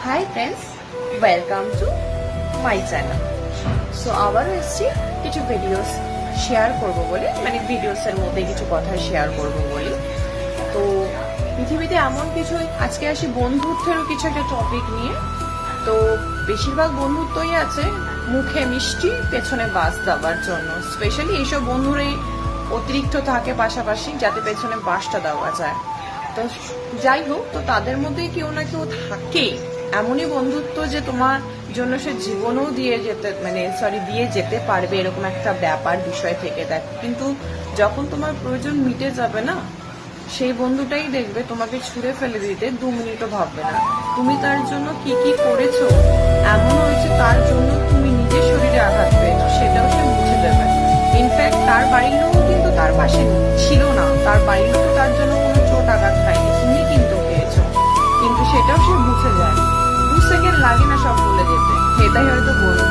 Hi friends, welcome to my channel. So আবারও এসছি কিছু ভিডিওস শেয়ার করব বলে, মানে ভিডিওসের মধ্যে কিছু কথা শেয়ার করব বলে। তো পৃথিবীতে এমন কিছু, আজকে আসি বন্ধুত্বেরও কিছু একটা টপিক নিয়ে। তো বেশিরভাগ বন্ধুত্বই আছে মুখে মিষ্টি পেছনে বাস দেওয়ার জন্য। স্পেশালি এইসব বন্ধুরাই অতিরিক্ত থাকে পাশাপাশি, যাতে পেছনে বাসটা দেওয়া যায়। তো যাই হোক, তো তাদের মধ্যে কেউ না কেউ থাকে এমনই বন্ধুত্ব যে তোমার জন্য সে জীবনও দিয়ে যেতে পারবে, এরকম একটা ব্যাপার বিষয় থেকে দেখ। কিন্তু যখন তোমার প্রয়োজন মিটে যাবে না, সেই বন্ধুটাই দেখবে তোমাকে ছুঁড়ে ফেলে দিতে 2 মিনিটও ভাববে না। তুমি তার জন্য কি কি করেছো, এমন হয়েছে তার জন্য তুমি নিজের শরীরে আঘাত পেয়েছো, সেটাও সে মুছে দেবে। ইনফ্যাক্ট তার বাড়ির লোক কিন্তু তার পাশে ছিল না, তার বাড়ির লোক তার জন্য কোনো চোট আঘাত খায়নি, তুমি কিন্তু পেয়েছো, কিন্তু সেটাও সে মুছে যায়। 2 সেকেন্ড লাগে না সব ভুলে যেতে। এটাই হয়তো বন্ধু।